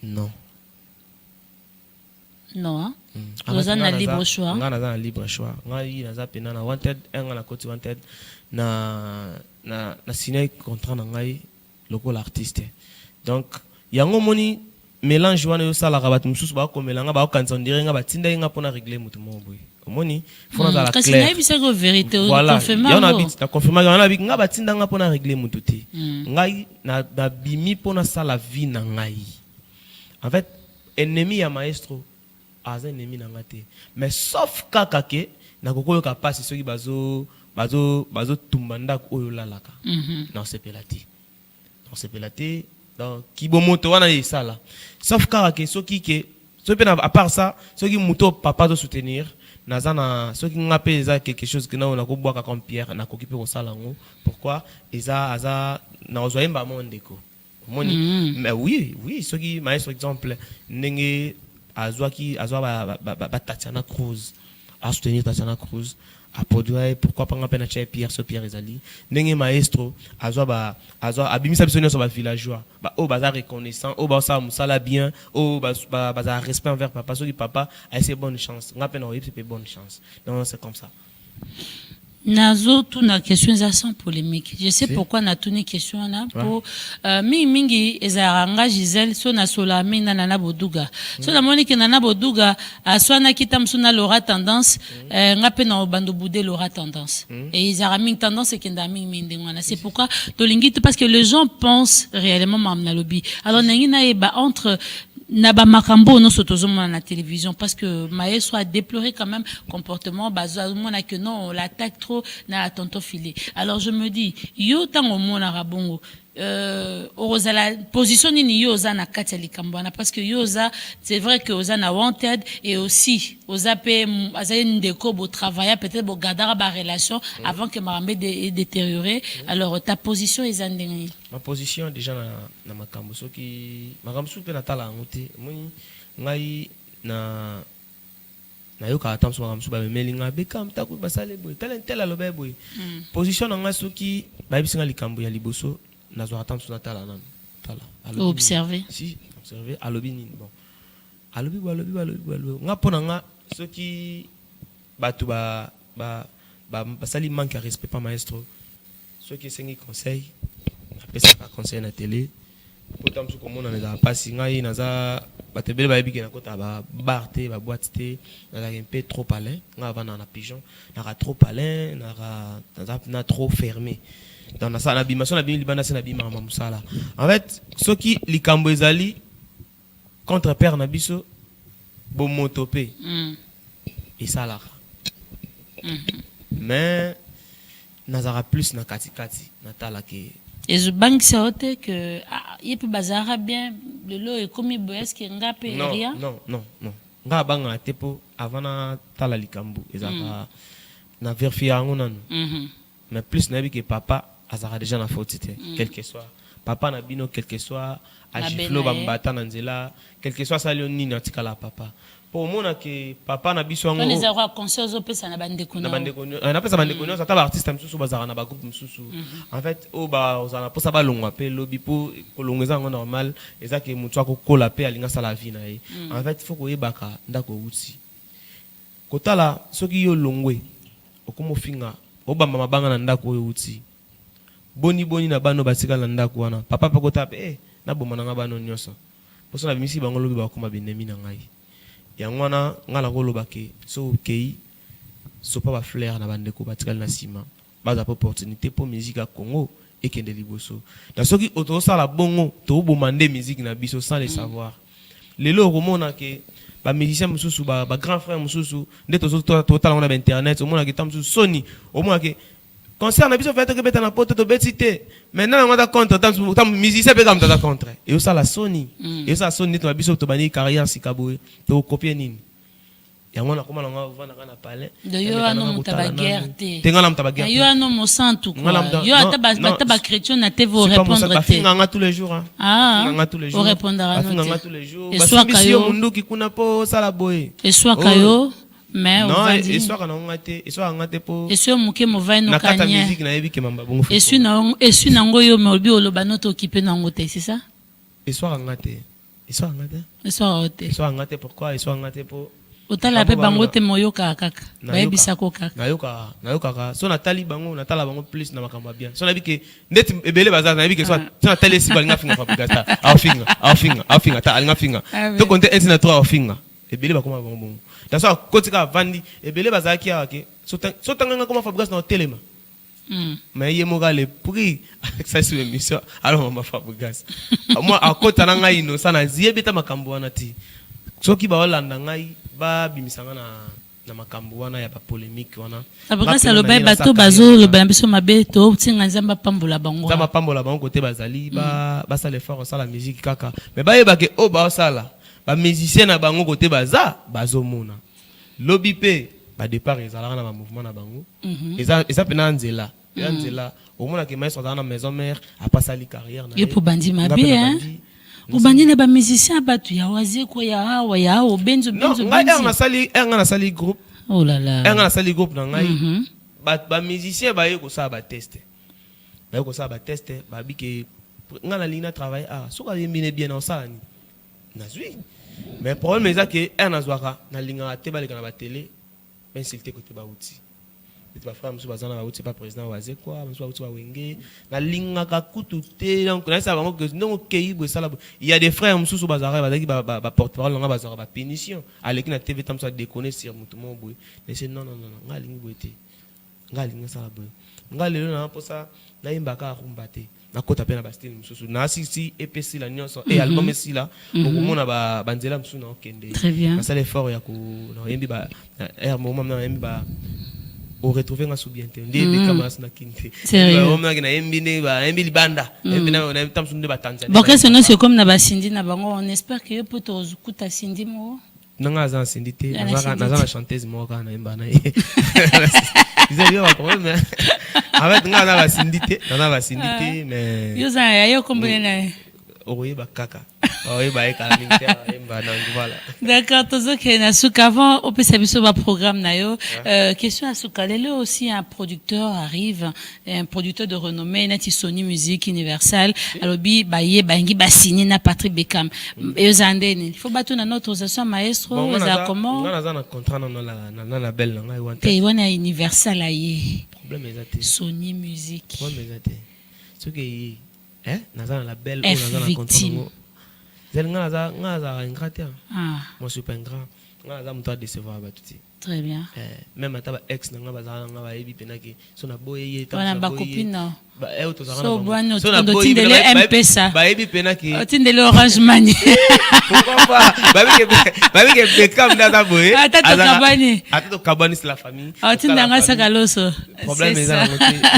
non non Oza na libre choix. Nga naza na libre choix. Nga yi naza pena na wanted, nga na koti wanted na signé contrat na ngai lokola artiste. Donc yango moni mélange wana yo sala rabat mususu ba ko melanga ba ko kanza ndire nga batinda nga pona régler mutu mo boy. Omoni fona za la clair. Kasi na yebisa ko vérité o confirmer. Yana bit na confirmer yana bit nga batinda nga pona régler mutu te. Ngai na bimi pona sala vie na ngai. En fait, ennemi ya maestro az ennemi na ngate. Mais sauf kaka ke na kokoyo ka passe soki bazo tumbanda oyo lalaka. Non c'est pelati. Non c'est pelati. Donc kibomoto wana yesala. Sauf kaka ke soki ke soki à part ça, soki muto papa do soutenir nazana soki ngape eza quelque chose que na ko boaka comme pierre na kokipe ko sala ngo. Pourquoi eza na ozoyemba mondeko. Mais oui, ce qui m'a exemple, n'engé azwa Tatiana Cruz, à soutenir Tatiana Cruz, à produire, pourquoi pas ngapena chez Pierre Ezali, n'engé maestro, azwa abimisa bisonyo sur ba villageois, baza reconnaissant, baza musala bien, baza respect envers papa, so qui papa a ses bonnes chances, ngapena c'est bonne chance. Donc c'est comme ça. Nazo tuna question za sans polémique. Je sais pourquoi na tuni question na pour mingi ezaranga Gisèle so na sola mina na boduga. So na moni ke na boduga aswana kitamsu na Laura tendance ngape na bando boudé Laura tendance. Et ils ont tendance que ndami mindengwana. C'est pourquoi tolingi parce que les gens pensent réellement mamna lobby. Alors nengi na eba entre Naba Makambo non sotozoma na télévision parce que Maestro a déploré quand même comportement bazamona que non on l'attaque trop na tonton filé. Alors je me dis yo tango mona rabongo oza la position ni yoza na kati ya likambwana parce que yoza c'est vrai que oza na wanted et aussi oza pe azali ndeko bo travailler peut-être bo gadara ba relation avant que marambe détériorer. Alors ta position est ndenge. Ma position déjà na makambo soki makambo pe na tala ngote moni ngai na yoka atamso makambo ba melinga bekam taku basale boy tel alobe boy position na ngai soki ba bisinga likambo ya liboso nazo attendre sur tala nan tala observer alobi ni bon alobi nga pona nga soki batu ba sali manque à respect pas maestro soki sengi conseil apesa ka conseil na télé potam su komona na pasi ngai naza batebele ba yebike na kota ba barte ba boîte té na un peu trop palin nga vana na pigeon na trop palin na trop fermé. Dans la salle d'abimation, la Libana, c'est la bima musala. En fait, ce qui likambo ezali contre père nabiso bon motopé et ça là. Mais nazara plus na kati natala ke. Et je banque ça ote que il peut bazara bien le lot est comme boes que ngape rien. Non. Nga banga tepo avant na tala likambo ezaka na vérifier ngona. Mais plus nabi que papa azara déjà na faute quel que soit papa na bino quel que soit agiflo bambata na nzela quel que soit ça lioni na tikala papa pour mona que papa na biso ngo les avoir conscience au pesa na bande kono na pesa bande kono ça ta artiste msusu bazara na ba groupe msusu en fait ozana pour ça ba longwa pe lobi pour kolongeza ngo normal ezake mutu akokola pe alinga sala vie na ye en fait faut koyebaka ndako uti kotala soki yo longwe okomo finga obamba mabanga na ndako oyo uti boni na bano basika na ndako wana papa pako tape na bomana nga bano nyoso poso na bimisi bango lobi bakoma benemi na ngai yango wana ngala ko lobake so kei so pa ba fleur na bandeko batikal na sima baza opportunité pour musique à Congo et kende liboso na soki otosala bongo to bomande musique na biso sans le savoir lelo romona ke ba musicien mususu ba grand frère mususu ndeto total on a internet au mona ke tam soni au mona ke concert na biso fait que beta na poto to betité maintenant on a contre tam musicien pe comme ta contre et ça la Sony et ça Sony to biso to bani carrière sikabo to copier nini ya ngona koma nga vana kana pale de yo ano mutaba guerre te tenga na mutaba guerre yo ano mo santu quoi yo ataba chrétien na te vous répondre te nga tous les jours nga tous les jours répondra nga tous les jours soit kayo mundu ki kuna po sala boy et soit kayo mais non et soit na ngate et soit ngate po et soit muke movai no kanya na musique na yebi ke mamba bongo et soit na ngoyo me obi oloba no to occupé na ngote c'est ça et soit ngate et soit ngate et soit ngate pourquoi et soit ngate po Otala pe bango te moyoka kaka. Bayebisa ko kaka. Nayoka. So natali bango, natala bango plus na makambo bien. So na bi ke net ebele bazar na bi ke so natali si balinga finga Fabregas. Afinga ta alinga finga. To konte enti na 3 afinga. Ebele ba koma bango. Dans ça kotika vandi ebele bazar ki ke so tanga koma Fabregas na telema. Mais il y a le prix avec ça sur l'émission. Alors, on m'a Fabregas. Moi, à côté de ça, il ça n'a ziébita makambo anati. So qui va Hollande ngai ba bimisanga na makambo wana ya ba polémique wana. Fabregas alo ba bato bazo le ba biso mabe to tinga nzamba pambola bango. Nzamba pambola bango côté bazali ba ça le faire ça la musique kaka. Mais ba yeba ke o ba sala. Ba musicien na bango côté baza bazomona. Lobby pe ba départ ezala na ba mouvement na bango. Eza pena nzela. Nzela au moins que maître dans la maison mère a passé la carrière na. Et pour bandi mabe hein. Pour bandi na ba musicien batu ya waze ko ya hawa ya o benzo. Non, na sali groupe. Oh là là. Na sali groupe na ngai. Ba musicien ba yeko sa ba tester. Ba yeko sa ba tester ba bi ke ngana lina travail so ka yembine bien na sala ni. Na zui. Mais problème est que na zwaka na linga te ba le kana ba télé. Ben silté côté ba outil. C'est pas frère monsieur bazana ba outil pas président waze quoi monsieur outil ba wenge na linga ka kututé donc na ça bango que non kei bo sala il y a des frères monsieur bazara bazaki ba porte-parole nga bazara ba pénition aleki na TV tam ça déconner sur mutumo boy mais c'est non nga lingi boité nga linga sala boy nga lelo na po ça na imbaka rumbate na kota pena ba style monsieur na si EPC la nyonso et album si là bokomona ba banzela monsieur na okende ça l'effort ya ko na yembi ba moment na yembi ba au retrouver nga soubiente ndé bekamas na kinte ba omna na embine ba embili banda embina na tamsunde ba Tanzania bon qu'est-ce que c'est comme na ba sindi na bango on espère que peut to zukuta sindi mo nanga za sindi te na chanteuse mo ka na emba na ils ont problème avec nga na ba sindi te mais yo za yo combien na oye ba kaka oye ba ekala militaire emba na voilà. D'accord, tozoke na suka avant on peut savoir ba programme na yo question à suka lelo aussi un producteur arrive un producteur de renommée nati Sony Music Universal alobi baye bangi ba signer na Patrick Bekam et zandeni il faut battre na notre autorisation maestro za comment on a un contrat na label na ngai wanta et wana Universal aye problème ezate Sony Music problème ezate ce que naza na label ou naza na contrat zel ngaza ingrat moi je suis pas ingrat ngaza muto décevoir ba tuti très bien même ata ex nga bazala nga ba yebi penaki so na boye ta wana ba copine no ba to zara so bwana to tindele M-Pesa ba yebi penaki tindele Orange Money pourquoi pas ba bi ke Bekam na boye ata to kabani c'est la famille tindanga sakaloso problème est là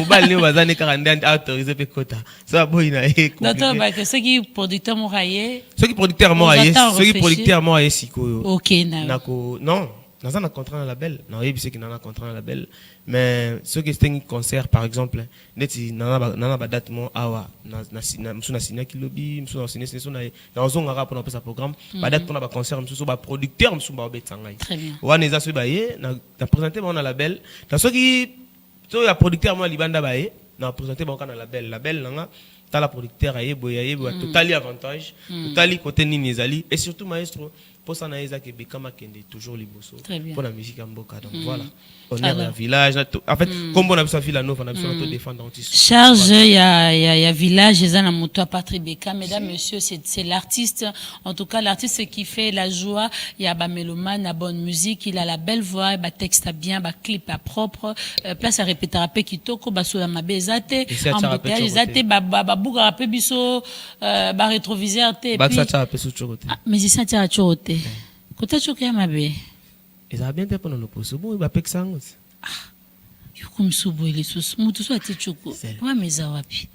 ou ba le bazane 40 autorisé pe kota so boye na docteur ba que ce qui producteur moraye ce qui producteur moraye sikoyo OK nako non dans un contrat dans la label non il sait qu'il en a contrat dans la label mais ceux qui sont concert par exemple neti nana ba date mo awa na msuna signé kilobi msuna signé na ozonga rap pour sa programme ba date pour na ba concert msusu ba producteur msusu ba betangai wana eza so baye na présenter mon label dans ceux qui so ya producteur mo libanda baye na présenter bon kana label nanga ta la producteur aye boye totally avantage totally côté nini ezali et surtout maestro pour ça na ezaki Bekama kende toujours liboso pour la musique en mboka donc voilà on est à village en fait comme on a besoin de la nova on a besoin de défendre charge il y a village et na moto Patrick Bekam mesdames messieurs c'est l'artiste en tout cas l'artiste qui fait la joie il y a ba mélomane la bonne musique il a la belle voix ba texte bien ba clip à propre place à répéter rapé kitoko ba sola mabezate embouteillage zate ba buka rapé biso ba rétroviseur te ba ça rapé sur chocoté mais ça t'a chocoté kota chokoya mabe eza bien te pona loposo bon ba peksa ngos yuko msubo ile sus mutu so ati choko wa meza wapi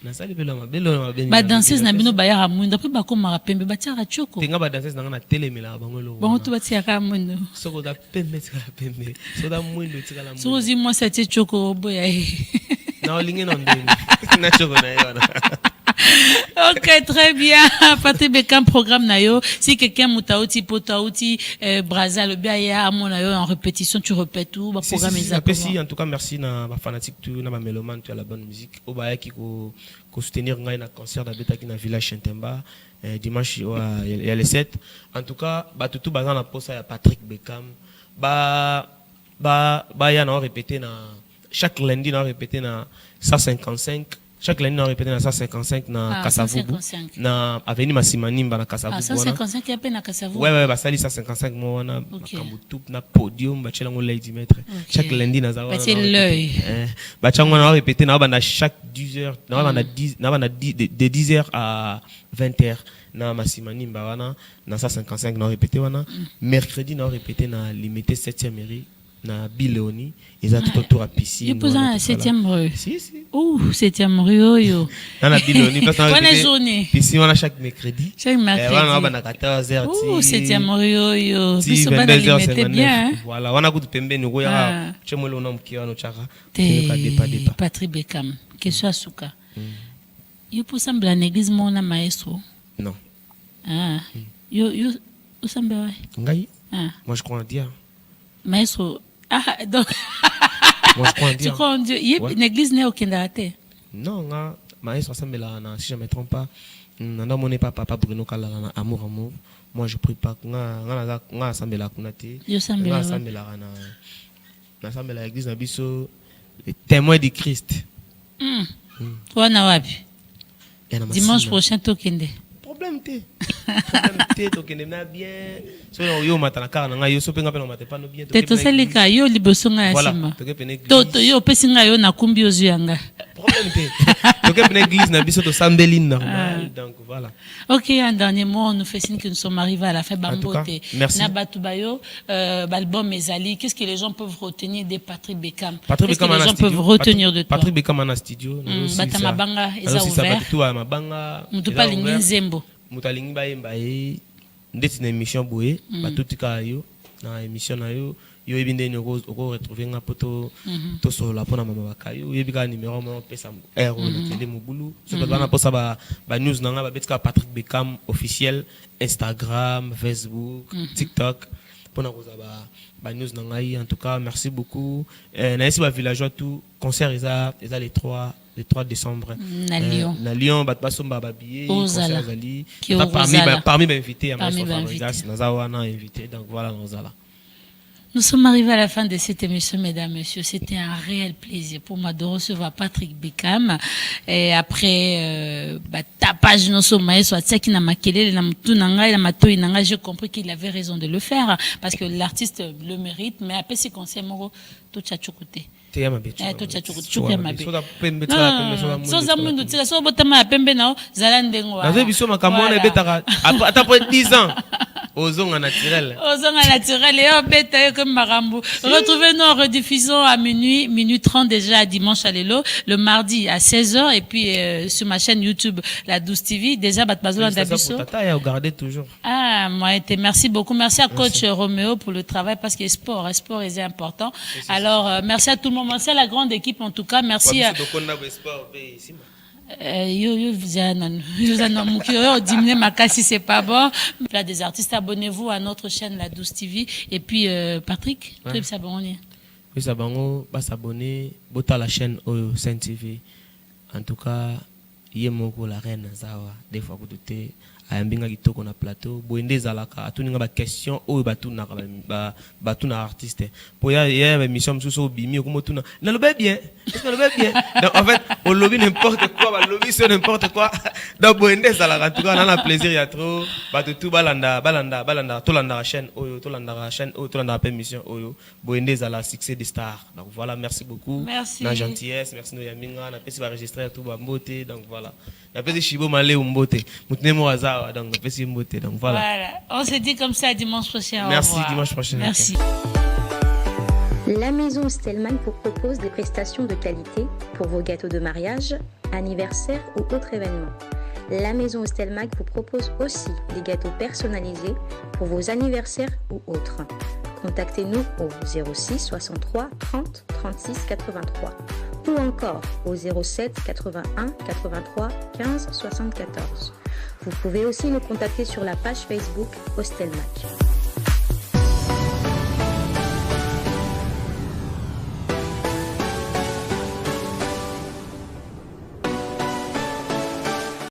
na sali belo mabe ba danseuse na bino ba ya mundo pe ba koma pembe ba tia choko tenga ba danseuse na telemela bango lo bango to ba tia ka mundo soko da pembe tika pembe so da mundo tika la mundo so zi mo sa tia choko boya na olinge no ndeni na choko na yona Ok, très bien. Patrick Bekam, programme nayo. Si quelqu'un moutaouti, potauti, Brazza, le biaya, à mon nayo, en répétition, tu répètes tout. Si, Programme si, exactement. si, en tout cas, merci na ma fanatique, tout, na ma mélomane, tu as la bonne musique. Au baya qui ko soutenir un concert d'Abeta qui na village Chentemba. Dimanche, il y a les 7. En tout cas, bah, tout bazan la poste à Patrick Bekam. Bah, y a répété na, chaque lundi, on a répété na 155. Chaque lundi, on a répété na 155 na Kasavubu. Na avenue Massimanimba na Kasavubu. 155 y a peine à Kasavubu. Ouais, bah, ça, 155 mois, on a na podium, bah, tchelango lady maître. Chaque lundi, na zawa. Bah, c'est l'œil. Bah, tchelango, on a répété na chaque 10 heures, de 10 heures à 20 heures. Na Massimanimba, wana, na 155, on a répété, wana. Mercredi, on a répété na limité 7e mairie. Na Biléoni, ils ont tout autour à piscine. Ils posent un 7e rue. Si. Ouh, 7e rue, yo. Dans la Biléoni, parce qu'on a journée. Piscine, on a chaque mercredi. Chaque mercredi. On a 14h. Ouh, 7e rue, yo. Si, 22h, bien. Voilà, on a goûté pembe, nous, ya, chemolo nom qui a no chara. Patrick Bekam, question à Souka. Yo pour sembler en église, mon maestro? Non. Ah. Yo, sembler? Ngai? Moi, je crois en Dieu. Maestro. Ah, donc. Moi, je crois en Dieu. Tu crois en Dieu? Il y a une église n'est aucun d'arrêté. Non, maestro, ça me l'a, si je ne me trompe pas, non, mon papa Bruno Kala, amour. Moi, je prie pas. Nga sambela kunate. Yo sambela. Nga sambela na sambela église na biso les témoins du Christ. Toi na wapi? Dimanche prochain tokende. Problème tokende na bien. So yo matana kara nga yo so penga pe no mate pa no bien. Te to selika yo liboso nga yasima. To yo pesinga yo na kumbi ozuyanga. Problème te pene église na biso to sambeli normal. Donc voilà. OK, un dernier mot, on nous fait signe que nous sommes arrivés à la fin bambote. Merci. Na batubayo l'album Ezali, qu'est-ce que les gens peuvent retenir de Patrick Bekam? Qu'est-ce que les gens peuvent retenir de toi? Patrick Bekam en studio. Batama banga eza ouvert. Tout à mabanga. Mutu pa lingi nzembo. Mutalingi ba yemba e ndeti na émission boye batutika yo na émission na yo yo ebinde nyoko oko retrouver nga poto to solo pona mama bakayo yebika numéro mo pesa r na télé mobulu so bana posa ba news na nga ba betika Patrick Bekam officiel Instagram, Facebook, TikTok pona koza ba news na ngai. En tout cas, merci beaucoup. Na esi ba villageois tout concert eza les 3 décembre na Lyon bat basomba ba billet concert Ezali parmi ba invités à Maestro Fabregas nazawa na invité. Donc voilà nozala. Nous sommes arrivés à la fin de cette émission, mesdames, messieurs. C'était un réel plaisir pour moi de recevoir Patrick Bekam. Et après, tapage non sommeil, soit ça qui n'a maquillé, j'ai compris qu'il avait raison de le faire parce que l'artiste le mérite. Mais après, c'est conseils moraux, tout ça chocoté. Retrouvez-nous en rediffusion à minuit 30 déjà dimanche à l'élo, le mardi à 16h et puis sur ma chaîne YouTube la 12 TV déjà Batbazola Dabiso. Ah, moi merci beaucoup, merci à coach Roméo pour le travail parce que sport est important. Alors merci à tout le monde, merci à la grande équipe en tout cas, merci à diminuer ma casse si c'est pas bon. Là des artistes, abonnez-vous à notre chaîne la 12 TV et puis Patrick, tu peux s'abonner. Oui, s'abonner, bota la chaîne au Saint TV. En tout cas, yemoko la reine zawa des fois côté ayambinga kitoko na plateau boende zalaka atuninga ba question oyo batuna ba batuna artiste pour ya émission msuso bimi okomotuna na lobe bien est-ce que lobe bien donc en fait on lobby n'importe quoi ba lobby sur n'importe quoi donc boende zalaka en tout cas on a plaisir ya trop batutu balanda tolanda chaîne oyo tolanda chaîne oyo tolanda permission oyo boende zala succès des stars. Donc voilà, merci beaucoup. Merci. Na gentillesse, merci no yaminga na pesi ba registrer tout ba mbote. Donc voilà. Na pesi shibo male mbote. Mutnemo wazawa donc na pesi mbote. Donc voilà. Voilà. On se dit comme ça dimanche prochain. Merci, dimanche prochain. Merci. La maison Stelman vous propose des prestations de qualité pour vos gâteaux de mariage, anniversaire ou autres événements. La maison Stelmac vous propose aussi des gâteaux personnalisés pour vos anniversaires ou autres. Contactez-nous au 06 63 30 36 83 ou encore au 07 81 83 15 74. Vous pouvez aussi nous contacter sur la page Facebook Hostelmac.